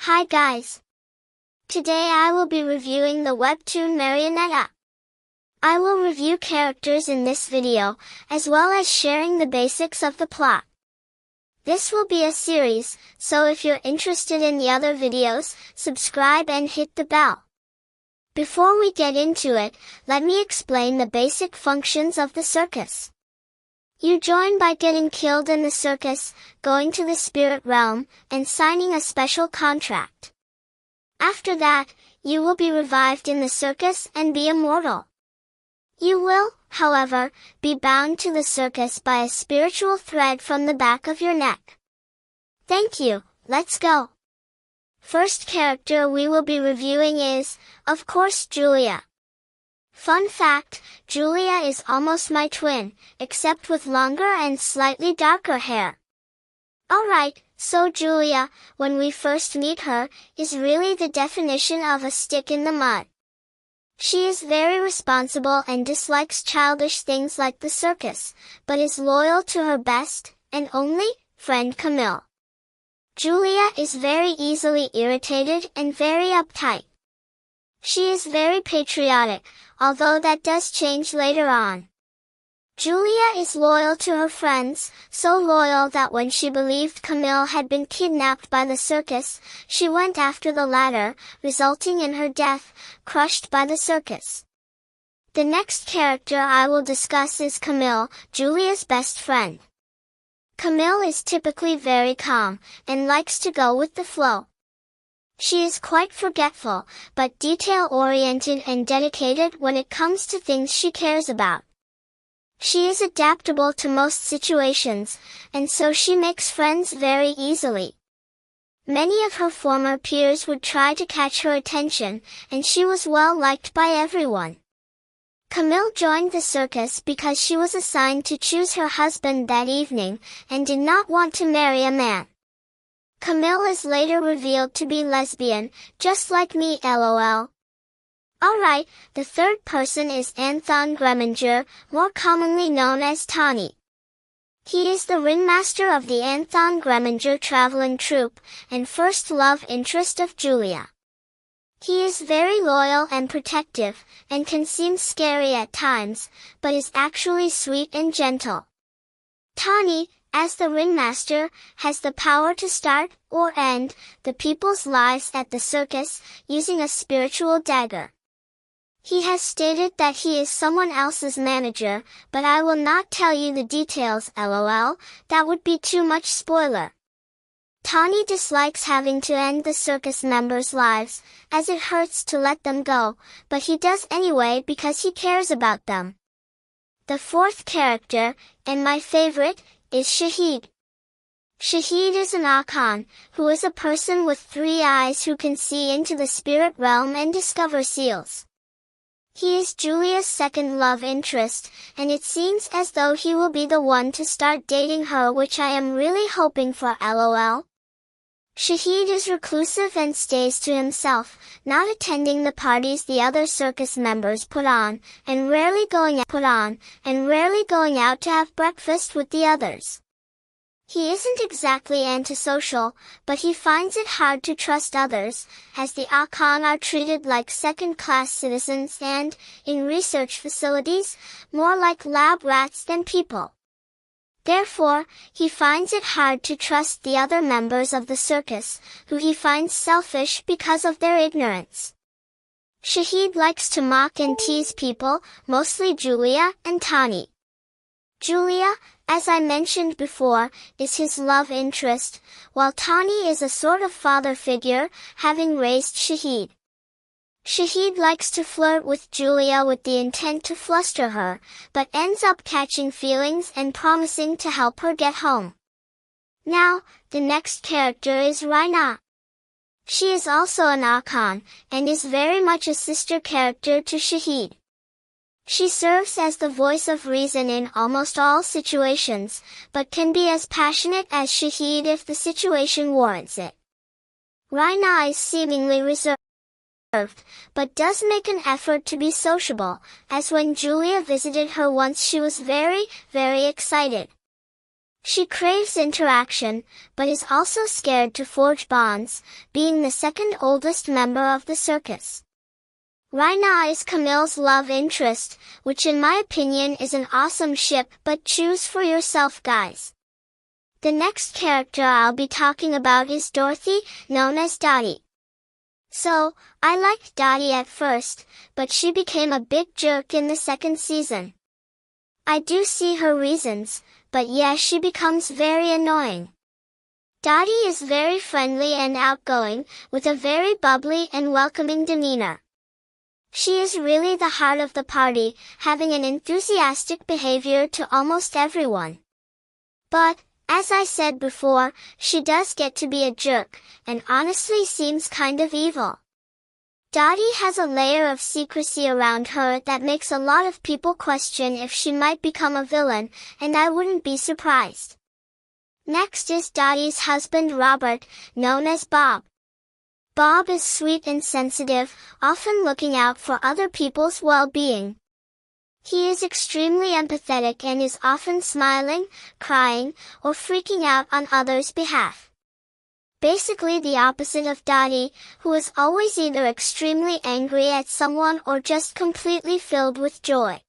Hi guys! Today I will be reviewing the webtoon Marionnetta. I will review characters in this video, as well as sharing the basics of the plot. This will be a series, so if you're interested in the other videos, subscribe and hit the bell. Before we get into it, let me explain the basic functions of the circus. You join by getting killed in the circus, going to the spirit realm, and signing a special contract. After that, you will be revived in the circus and be immortal. You will, however, be bound to the circus by a spiritual thread from the back of your neck. Thank you, let's go. First character we will be reviewing is, of course, Julia. Fun fact, Julia is almost my twin, except with longer and slightly darker hair. Alright, so Julia, when we first meet her, is really the definition of a stick in the mud. She is very responsible and dislikes childish things like the circus, but is loyal to her best, and only, friend Camille. Julia is very easily irritated and very uptight. She is very patriotic, although that does change later on. Julia is loyal to her friends, so loyal that when she believed Camille had been kidnapped by the circus, she went after the latter, resulting in her death, crushed by the circus. The next character I will discuss is Camille, Julia's best friend. Camille is typically very calm, and likes to go with the flow. She is quite forgetful, but detail-oriented and dedicated when it comes to things she cares about. She is adaptable to most situations, and so she makes friends very easily. Many of her former peers would try to catch her attention, and she was well liked by everyone. Camille joined the circus because she was assigned to choose her husband that evening, and did not want to marry a man. Camille is later revealed to be lesbian, just like me lol. Alright, the third person is Anton Greminger, more commonly known as Tawny. He is the ringmaster of the Anton Greminger traveling troupe, and first love interest of Julia. He is very loyal and protective, and can seem scary at times, but is actually sweet and gentle. Tawny, as the ringmaster, has the power to start, or end, the people's lives at the circus, using a spiritual dagger. He has stated that he is someone else's manager, but I will not tell you the details lol, that would be too much spoiler. Tawny dislikes having to end the circus members' lives, as it hurts to let them go, but he does anyway because he cares about them. The fourth character, and my favorite, is Shahid. Shahid is an Akan, who is a person with 3 eyes who can see into the spirit realm and discover seals. He is Julia's second love interest, and it seems as though he will be the one to start dating her, which I am really hoping for lol. Shahid is reclusive and stays to himself, not attending the parties the other circus members put on, and rarely going out to have breakfast with the others. He isn't exactly antisocial, but he finds it hard to trust others, as the Akan are treated like second-class citizens and, in research facilities, more like lab rats than people. Therefore, he finds it hard to trust the other members of the circus, who he finds selfish because of their ignorance. Shahid likes to mock and tease people, mostly Julia and Tawny. Julia, as I mentioned before, is his love interest, while Tawny is a sort of father figure, having raised Shahid. Shahid likes to flirt with Julia with the intent to fluster her, but ends up catching feelings and promising to help her get home. Now, the next character is Raina. She is also an Akan, and is very much a sister character to Shahid. She serves as the voice of reason in almost all situations, but can be as passionate as Shahid if the situation warrants it. Raina is seemingly reserved, but does make an effort to be sociable, as when Julia visited her once she was very, very excited. She craves interaction, but is also scared to forge bonds, being the second oldest member of the circus. Raina is Camille's love interest, which in my opinion is an awesome ship, but choose for yourself guys. The next character I'll be talking about is Dorothy, known as Dottie. So, I liked Dottie at first, but she became a big jerk in the second season. I do see her reasons, but yeah, she becomes very annoying. Dottie is very friendly and outgoing, with a very bubbly and welcoming demeanor. She is really the heart of the party, having an enthusiastic behavior to almost everyone. But, as I said before, she does get to be a jerk, and honestly seems kind of evil. Dottie has a layer of secrecy around her that makes a lot of people question if she might become a villain, and I wouldn't be surprised. Next is Dottie's husband Robert, known as Bob. Bob is sweet and sensitive, often looking out for other people's well-being. He is extremely empathetic and is often smiling, crying, or freaking out on others' behalf. Basically the opposite of Dottie, who is always either extremely angry at someone or just completely filled with joy.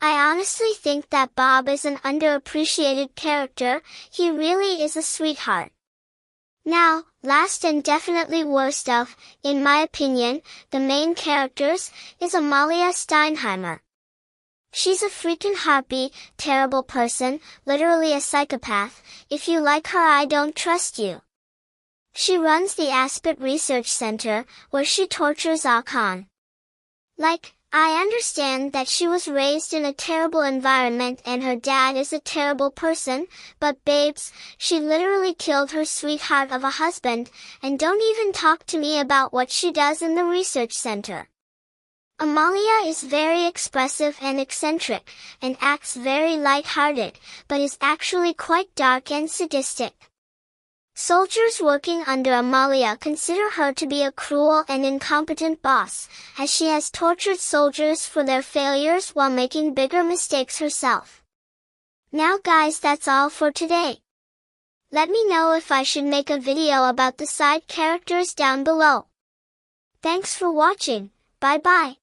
I honestly think that Bob is an underappreciated character. He really is a sweetheart. Now, last and definitely worst of, in my opinion, the main characters, is Amalia Steinheimer. She's a freaking harpy, terrible person, literally a psychopath. If you like her, I don't trust you. She runs the Aspet Research Center, where she tortures Akon. I understand that she was raised in a terrible environment and her dad is a terrible person, but babes, she literally killed her sweetheart of a husband, and don't even talk to me about what she does in the research center. Amalia is very expressive and eccentric, and acts very light-hearted, but is actually quite dark and sadistic. Soldiers working under Amalia consider her to be a cruel and incompetent boss, as she has tortured soldiers for their failures while making bigger mistakes herself. Now guys, that's all for today. Let me know if I should make a video about the side characters down below. Thanks for watching, bye bye.